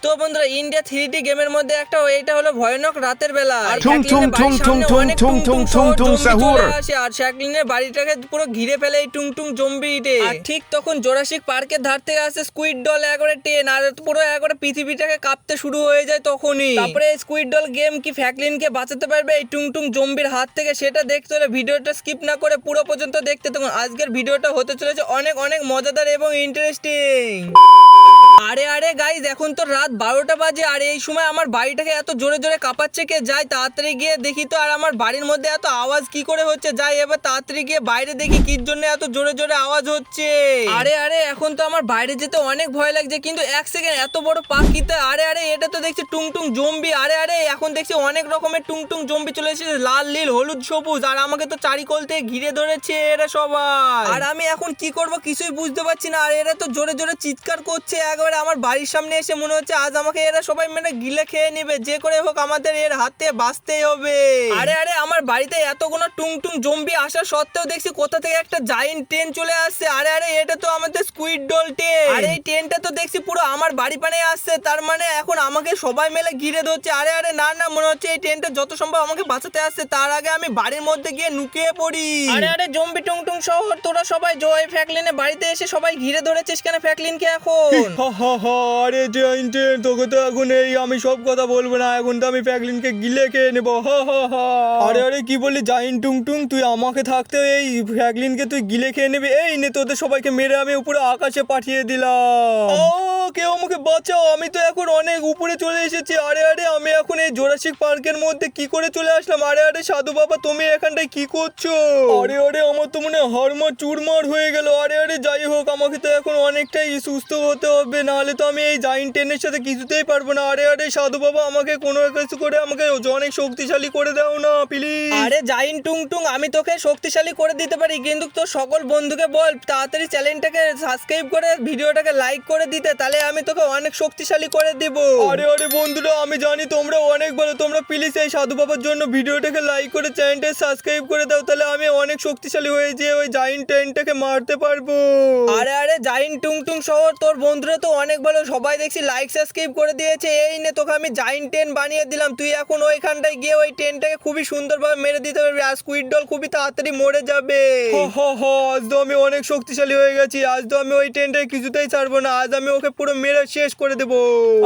তো বন্ধুরা India 3D গেমের মধ্যে একটা এটা হলো ভয়ানক রাতের বেলা আর ঠুং ঠুং ঠুং ঠুং ঠুং ঠুং ঠুং ঠুং ঠুং সাহুর। আর শ্যাকলিনের বাড়িটাকে পুরো ঘিরে ফেলে এই টুং টুং জম্বিতে। আর ঠিক তখন জোরাসিক পার্কের ধার থেকে আসে স্কুইড ডল একবারে টেন আর পুরো একবারে পৃথিবীটাকে কাঁপতে শুরু হয়ে যায় তখনই। তারপরে স্কুইড ডল গেম কি ফ্র্যাঙ্কলিনকে বাঁচাতে পারবে এই টুং টুং জম্বির হাত থেকে সেটা দেখতে হলে ভিডিওটা স্কিপ না করে পুরো পর্যন্ত দেখতে থাকুন। আজকের ভিডিওটা হতে চলেছে অনেক অনেক মজাদার এবং ইন্টারেস্টিং। আরে আরে গাইজ এখন তো রাত 12টা বাজে আর এই সময় আমার বাড়িটাকে এত জোরে জোরে কাঁপাচ্ছে কে? যাই তাড়াতাড়ি গিয়ে দেখি তো। আর আমার বাড়ির মধ্যে এত আওয়াজ কি করে হচ্ছে? যাই এবার তাড়াতাড়ি গিয়ে বাইরে দেখি কির জন্য এত জোরে জোরে আওয়াজ হচ্ছে। আরে আরে এখন তো আমার বাইরে যেতে অনেক ভয় লাগছে, কিন্তু এক সেকেন্ড এত বড় পাখিতে। আরে আরে এটা তো দেখছি টুং টুং জম্বি। আরে আরে এখন দেখছি অনেক রকমের টুং টুং জম্বি চলে এসেছে, লাল নীল হলুদ সবুজ। আর আমাকে তো চারিকোল থেকে ঘিরে ধরেছে এরা সবাই। আর আমি এখন কি করব কিছুই বুঝতে পারছি না। আর এরা তো জোরে জোরে চিৎকার করছে একবারে আমার বাড়ির সামনে এসে। মনে হচ্ছে আজ আমাকে এরা সবাই মেরে গিলে খেয়ে নেবে, যে করে হোক আমাদের এর হাতে বাঁচতেই হবে। আরে আরে আমার বাড়িতে এতগুলো টুং টুং জম্বি আসা সত্ত্বেও দেখছি কোথা থেকে একটা জায়েন্ট ট্রেন চলে আসছে। আরে আরে এটা তো আমাদের স্কুইড ডল ট্রেন। আর এই ট্রেনটা তো দেখছি পুরো আমার বাড়ি পানে আসছে, তার মানে এখন আমাকে সবাই মিলে ঘিরে ধরছে। আরে আরে না না, মনে হচ্ছে এই ট্রেনটা যত সম্ভব আমাকে বাঁচাতে আসছে, তার আগে আমি বাড়ির মধ্যে গিয়ে লুকিয়ে পড়ি। আরে আরে জম্বি টুং টুং শহর তোরা সবাই জয় ফ্র্যাঙ্কলিনের বাড়িতে এসে সবাই ঘিরে ধরেছিস কেন ফ্র্যাঙ্কলিনকে এখন? আরে জায়েন্টেন তোকে তো এখন এই আমি সব কথা বলবো না, এখন তো আমি ফ্র্যাঙ্কলিনকে গিলে খেয়ে নেবো। আরে আরে কি বললি জায়েন্ট টুং টুং, তুই আমাকে থাকতে এই ফ্র্যাঙ্কলিনকে তুই গিলে খেয়ে নেবে? এই নে তোদের সবাইকে মেরে আমি উপরে আকাশে পাঠিয়ে দিলাম। ও কেউ আমাকে বাঁচাও, আমি তো এখন অনেক উপরে চলে এসেছি। আরে আরে আমি এখন এই জোরাসিক পার্কের মধ্যে কি করে চলে আসলাম? আরে আরে সাধু বাবা তুমি এখানটায় কি করছো? আরে আরে আমার তো মনে হয় হাড়মার চুরমার হয়ে গেল। আরে আরে যাই হোক আমাকে তো এখন অনেকটাই সুস্থ হতে হবে, নাহলে তো আমি এই জায়েন্ট ট্রেনের সাথে কিছুতেই পারবো না। আরে আরে সাধু বাবা আমাকে কোনো কিছু করে আমাকে অনেক শক্তিশালী করে দাও না প্লিজ। আরে জায়েন্ট টুং টুং আমি তোকে শক্তিশালী করে দিতে পারি, কিন্তু তোর সকল বন্ধুকে বল তাড়াতাড়ি চ্যানেলটাকে সাবস্ক্রাইব করে ভিডিওটাকে লাইক করে দিতে, তাহলে আমি তোকে অনেক শক্তিশালী করে দিব। আরে আরে বন্ধুরা আমি জানি তোমরা অনেক ভালো, তোমরা প্লিজ এই সাধু বাবার জন্য ভিডিওটাকে লাইক করে চ্যানেলটাকে সাবস্ক্রাইব করে দাও, তাহলে আমি অনেক শক্তিশালী হয়ে যেয়ে ওই জায়েন্ট ট্রেনটাকে মারতে পারবো। আরে আরে জায়েন্ট টুং টুং শহর তোর বন্ধুরা তো অনেক ভালো, সবাই দেখছি লাইক সাবস্ক্রাইব করে দিয়েছে। এই নে তোকে আমি জায়েন্ট ট্রেন বানিয়ে দিলাম, তুই এখন ওইখানটায় গিয়ে ওই ট্রেনটাকে খুবই সুন্দরভাবে মেরে দিতে পারবি আর স্কুইড ডল খুবই তাড়াতাড়ি মরে যাবে। আজ তো আমি অনেক শক্তিশালী হয়ে গেছি, আজ তো আমি ওই ট্রেনটাকে কিছুতেই ছাড়বো না, আজ আমি ওকে পুরো মেরে শেষ করে দেবো।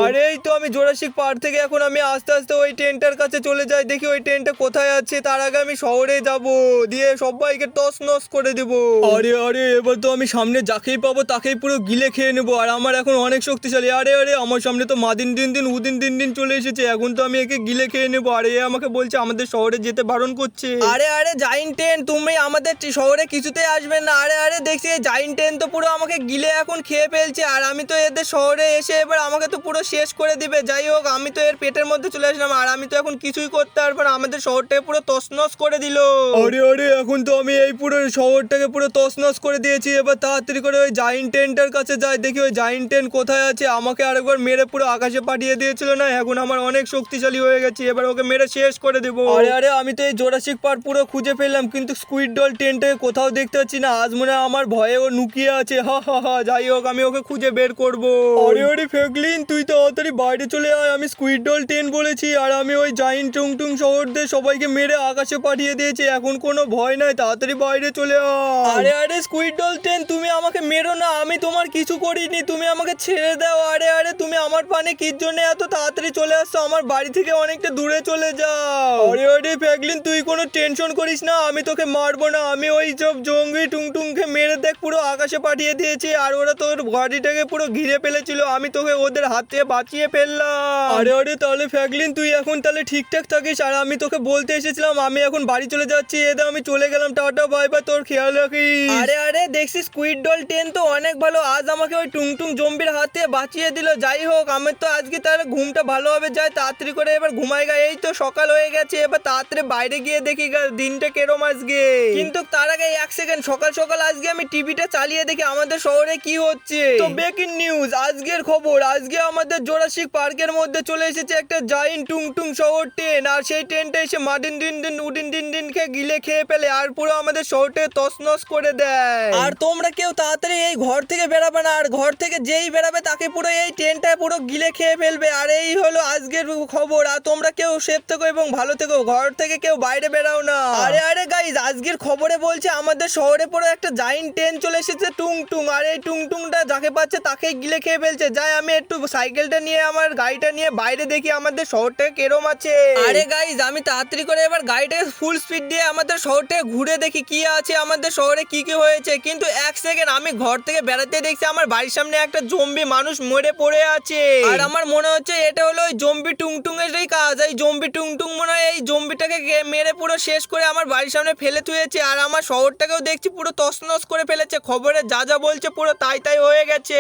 আর এই তো আমি জোরাসিক পার্ক থেকে এখন আমি আস্তে আস্তে ওই ট্রেনটার কাছে চলে যাই, দেখি ওই ট্রেনটা কোথায় আছে। তার আগে আমি শহরে যাব, দিয়ে সবাইকে টস নস করে দেবো। আরে আরে এবার তো আমি সামনে যাকেই পাবো তাকেই পুরো গিলে খেয়ে নেবো, আর আমার এখন অনেক শক্তিশালী। আরে আরে আমার সামনে তো মাদিন দিন দিন উদিন দিন দিন চলে এসেছে, এখন তো আমি একে গিলে খেয়ে নেবো। আর এ আমাকে বলছে আমাদের শহরে যেতে বারণ করছে। আরে আরে জায়েন্ট ট্রেন তুমি আমাদের শহরে কিছুতেই আসবে না। আরে আরে দেখছি এই জায়েন্ট ট্রেন তো পুরো আমাকে গিলে এখন খেয়ে ফেলছে, আর আমি তো এদের শহরে এসে এবার আমাকে তো পুরো শেষ করে দিবে। যাই হোক আমি তো এর পেটের মধ্যে চলে আসলাম, আর আমি তো এখন কিছুই করতে পারবো না, আমাদের শহরটাকে পুরো তছনছ করে দিল। আরে আরে এখন তো আমি এই পুরো শহরটাকে পুরো তছনছ করে দিয়েছি, এবার তাড়াতাড়ি করে ওই জায়েন্ট ট্রেনটার কাছে যাই, দেখি ওই জায়েন্ট ট্রেন কোথায় আছে। আমাকে আরেকবার মেরে পুরো আকাশে পাঠিয়ে দিয়েছিল না, এখন আমার অনেক শক্তিশালী হয়ে গেছি, এবার ওকে মেরে শেষ করে দেবো। আরে আরে আমি তো এই জোরাসিক পার্ক পুরো খুঁজে ফেললাম, কিন্তু স্কুইড ডল ট্রেনটাকে কোথাও দেখতে পাচ্ছি না। আজ মনে হয় আমার ভয়ে ও লুকিয়ে আছে। যাই হোক আমি ওকে খুঁজে বের করবো। আরে আরে ফ্র্যাঙ্কলিন তুই তো তাড়াতাড়ি বাইরে চলে আয়, আমি স্কুইড ডল ট্রেন বলেছি, আর আমি ওই জায়েন্ট টুং টুং শহরদের সবাইকে মেরে আকাশে পাঠিয়ে দিয়েছি, এখন কোনো ভয় নাই, তাড়াতাড়ি বাইরে চলে আয়। আরে আরে স্কুইড ডল ট্রেন তুমি আমাকে মেরো না, আমি তোমার কিছু করিনি, তুমি আমাকে ছেড়ে দাও। আরে আরে তুমি আমার পানে কির জন্য এত তাড়াতাড়ি চলে আসছো? আমার বাড়ি থেকে অনেকটা দূরে চলে যাও। আরে আরে ফ্র্যাঙ্কলিন তুই কোনো টেনশন করিস না, আমি তোকে মারবো না, আমি ওই সব জঙ্গি টুংটুংকে মেরে দেখ পুরো আকাশে পাঠিয়ে দিয়েছি, আর ওরা তোর গাড়িটাকে পুরো ঘিরে ফেলেছিল, আমি তোকে ওদের হাত থেকে বাঁচিয়ে ফেললাম। আরে আরে তাহলে ফ্র্যাঙ্কলিন তুই এখন তাহলে ঠিকঠাক থাকিস, আর আমি তোকে বলতে এসেছিলাম আমি এখন বাড়ি চলে যাচ্ছি, এদের আমি চলে গেলাম, টাটা বাই বাই, তোর খেয়াল রাখিস। আরে আরে দেখছি স্কুইড ডল ট্রেন তো অনেক ভালো, আজ আমাকে ওই টুং টুং জম্বির হাত থেকে বাঁচিয়ে দিল। যাই হোক আমার তো আজকে তাহলে ঘুমটা ভালোভাবে যায়, তাড়াতাড়ি করে এবার ঘুমাই গা। এই তো সকাল হয়ে গেছে, এবার তাড়াতাড়ি বাইরে গিয়ে দেখি গা দিনটা কেরম আজকে। কিন্তু তার আগে এক সেকেন্ড, সকাল সকাল আজকে আমি টিভিটা চালিয়ে দেখি আমাদের শহরে কি হচ্ছে। তো ব্রেকিং নিউজ আজকের খবর, আজকে আমাদের জোরাসিক পার্কের মধ্যে চলে এসেছে একটা জায়েন্ট টুং টুং শহর ট্রেন, আর সেই ট্রেনটা এসে মাদিন দিন দিন উদিন দিন দিন খেয়ে গিলে খেয়ে ফেলে, আর পুরো আমাদের শহরটাকে তছনছ করে দেয়। আর তোমরা কেউ তাড়াতাড়ি এই ঘর থেকে বেরাবে না, আর ঘর থেকে যেই যেই বেরাবে তাকে পুরো এই ট্রেনটা পুরো গিলে খেয়ে ফেলবে। আর এই হলো আজকের খবর। আর তোমরা কেউ সেফ থেকো এবং ভালো থেকো, ঘর থেকে কেউ বাইরে বেরাও না। আরে গাইজ, আজকের খবরে বলছে আমাদের শহরে পুরো একটা জাইন্ট ট্রেন চলে এসেছে, টুংটুং। আর এই টুংটুংটা যাকে পাচ্ছে তাকেই গিলে খেয়ে ফেলছে। যাই আমি একটু সাইকেলটা নিয়ে আমার গাড়িটা নিয়ে বাইরে দেখি আমাদের শহরটা কেরম আছে। আরে গাইজ, আমি তাড়াতাড়ি করে এবার গাড়িটাকে ফুল স্পিড দিয়ে আমাদের শহরটাকে ঘুরে দেখি কি আছে আমাদের শহরে, কি কি হয়েছে। কিন্তু এক সেকেন্ড, আমি ঘর থেকে বেড়াতে দেখছি আমার বাড়ির সামনে একটা জম্বি মানুষ মরে পড়ে আছে। আর আমার মনে হচ্ছে এটা হলো ওই জম্বি টুংটুং এরই কাজ। এই জম্বি টুংটুং মনে হয় এই জম্বিটাকে মেরে পুরো শেষ করে আমার বাড়ির সামনে ফেলে থুয়েছে। আর আমার শহরটাকেও দেখছি পুরো তছনছ করে ফেলেছে। খবরে যা বলছে পুরো তাই হয়ে গেছে।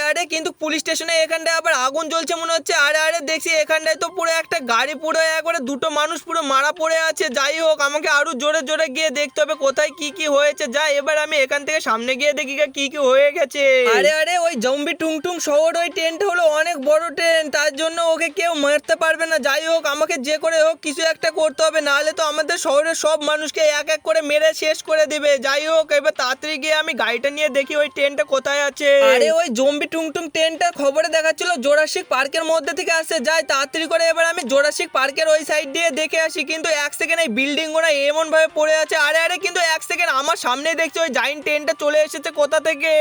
আরে কিন্তু পুলিশ স্টেশনে এখানটায় আবার আগুন জ্বলছে মনে হচ্ছে। আরে দেখছি এখানটায় তো পুরো একটা গাড়ি পুরো একবারে দুটো মানুষ পুরো মারা পড়ে আছে। যাই হোক, আমাকে আরো জোরে গিয়ে দেখতে হবে কোথায় কি হয়েছে। যাই এবার আমি এখান থেকে সামনে গিয়ে দেখি কি হয়ে গেছে। আরে ওই জম্বি টুংটুং শহর ওই ট্রেনটা হলো অনেক বড় ট্রেন, তার জন্য ওকে কেউ মারতে পারবে না। যাই হোক, আমাকে যে করে হোক কিছু একটা করতে হবে, নাহলে তো আমাদের শহরের সব মানুষকে এক করে মেরে শেষ করে দিবে। যাই হোক, এবার তাড়াতাড়ি গিয়ে আমি গাড়িটা নিয়ে দেখি ওই ট্রেনটা কোথায় আছে। আরে ওই জম্বি টুংটুং ট্রেনটা খবরে দেখাচ্ছিল জোরাসিক পার্কের মধ্যে থেকে আসছে। যাই তাড়াতাড়ি করে এবার আমি জোরাসিক পার্কের ওই সাইড দিয়ে দেখে আসি। কিন্তু এক সেকেন্ড এই বিল্ডিং গুলো এমন ভাবে পড়ে আছে। আরে কিন্তু এক সেকেন্ড, আমার সামনে দেখছি ওই জাইন্ট ট্রেনটা চলে এসেছে কোথা থেকে।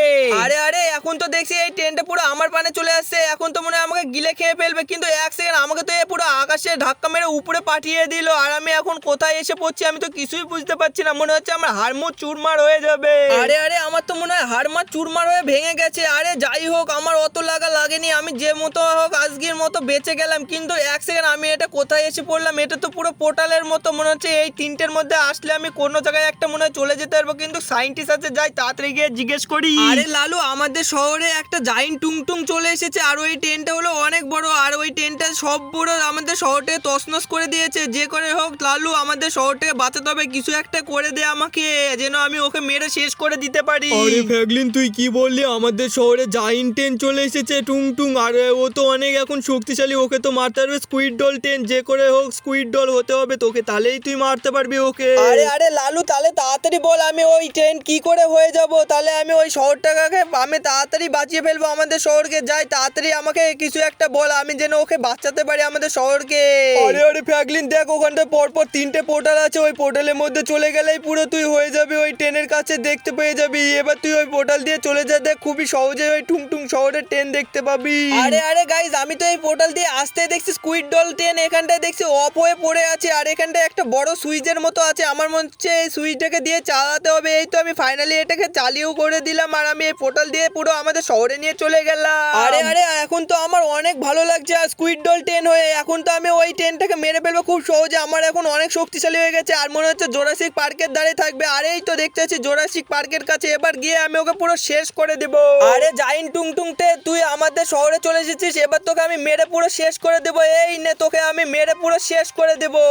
আরে এখন তো দেখছি এই ট্রেনটা পুরো আমার পানে চলে আসছে। এখন তো মনে হয় আমাকে গিলে খেয়ে ফেলবে। কিন্তু এক সেকেন্ড, আমাকে তো পুরো আকাশে ধাক্কা মেরে উপরে পাঠিয়ে দিল। আর আমি এখন কোথায় এসে পড়ছি আমি তো কিছুই বুঝতে পারছি না। মনে হচ্ছে আমার হাড়মুড় চুরমার হয়ে যাবে। আরে আমার তো মনে হয় হাড়মার চুরমার হয়ে ভেঙে গেছে। আরে যাই হোক, আমার অত লাগেনি, আমি যে মতো হোক আজকের মতো বেঁচে গেলাম। কিন্তু এক সেকেন্ড, আমি এটা কোথায় এসে পড়লাম? এটা তো পুরো পোর্টালের মতো মনে হচ্ছে। এই তিনটের মধ্যে আসলে আমি কোনো জায়গায় একটা মনে হয় চলে যেতে পারবো। কিন্তু সায়েন্টিস্ট আছে, যাই তাড়াতাড়ি গিয়ে জিজ্ঞেস করি। আরে লালু, আমাদের শহরে একটা জাইন্ট টুংটুং চলে এসেছে। আর ওই ট্রেনটা হলো অনেক বড়। আর ওই ট্রেনটা সব পুরো আমাদের শহরটাকে তছনছ করে দিয়েছে। যে করে হোক লালু, আমাদের শহরটাকে বাঁচাতে হবে। কিছু একটা করে দে আমাকে, যেন আমি ওকে মেরে শেষ করে দিতে পারি। আরে ফ্র্যাঙ্কলিন, তুই কি বললি? আমাদের শহরে জাইন্ট ট্রেন চলে এসেছে টুংটুং। আরে ও তো অনেক এখন শক্তিশালী, ওকে তো মারতে পারবে স্কুইড ডল ট্রেন। যে করে হোক স্কুইড ডল হতে হবে তোকে, তাহলেই তুই মারতে পারবি ওকে। আরে লালু, তাহলে তাড়াতাড়ি বল আমি ওই ট্রেন কি করে হয়ে যাব। তাহলে আমি ওই শহরটাকে আমি তাড়াতাড়ি বাঁচিয়ে ফেলবো আমাদের শহরকে। যাই তাড়াতাড়ি আমাকে কিছু একটা বল, আমি যেন ওকে বাঁচাতে পারি আমাদের শহরকে। আরে ফ্র্যাঙ্কলিন, দেখ ওখানটা পরপর তিনটে পোর্টাল আছে। ওই পোর্টালের মধ্যে চলে গেলেই পুরো তুই হয়ে যাবি ওই ট্রেনের কাছে, দেখতে পেয়ে যাবি। এবার তুই ওই পোর্টাল দিয়ে চলে যা, দেখ খুবই সহজে ওই টুংটুং শহরের ট্রেন দেখতে পাবি। আরে গাইজ, আমি তো এই পোর্টাল দিয়ে আসতে দেখছি স্কুইড ডল ট্রেন এখানটায় দেখছি অফ হয়ে পড়ে আছে। আর এখানটায় একটা বড় সুইচের মতো আছে, আমার মনে হচ্ছে এই সুইচটাকে দিয়ে চালাতে হবে। এই তো আমি ফাইনালি এটাকে চালিয়েও করে দিলাম। আর আমি এই পোর্টাল দিয়ে পুরো আমাদের শহরে নিয়ে চলে গেলাম। আরে এখন তো আমার অনেক ভালো লাগছে। আর স্কুইড ডল ট্রেন হয়ে এখন তো আমি ওই ট্রেনটাকে মেরে ফেলবো খুব সহজে। আমার এখন অনেক শক্তিশালী হয়ে গেছে। আর মনে হচ্ছে জোরাসিক পার্কের ধারে থাকবে। আর এই তো দেখতে পাচ্ছি জোরাসিক পার্কের কাছে। এবার গিয়ে আমি ওকে পুরো শেষ করে দেব। আরে জাইন্ট টুংটুং টে, তুই আমাদের শহরে চলে এসেছিস, এবার তোকে আমি মেরে পুরো শেষ করে দেবো। এই নে, তোকে আমি মেরে পুরো শেষ করে দেবো।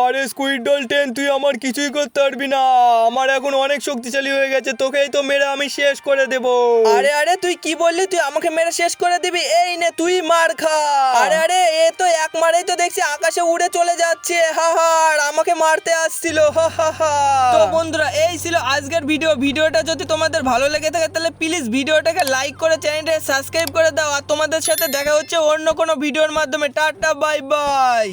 আরে স্কুইড ডল ট্রেন, তুই আমার কিছুই করতে পারবি না। আমার এখন অনেক শক্তিশালী হয়ে গেছে, তোকেই তো মেরে আমি শেষ করে দেবো। আরে তুই কি বললি? তুই আমাকে মেরে শেষ করে দিবি? এই নে, তুই মার খা। আরে এ তো এক মারেই তো দেখছি আকাশে উড়ে চলে যাচ্ছে। আর আমাকে মারতে আসছিল। তো বন্ধুরা, এই ছিল আজকের ভিডিওটা যদি তোমাদের ভালো লেগে থাকে তাহলে প্লিজ ভিডিওটাকে লাইক করে চ্যানেলটা সাবস্ক্রাইব করে দাও। আর তোমাদের সাথে দেখা হচ্ছে অন্য কোনো ভিডিওর মাধ্যমে। Tata, bye bye.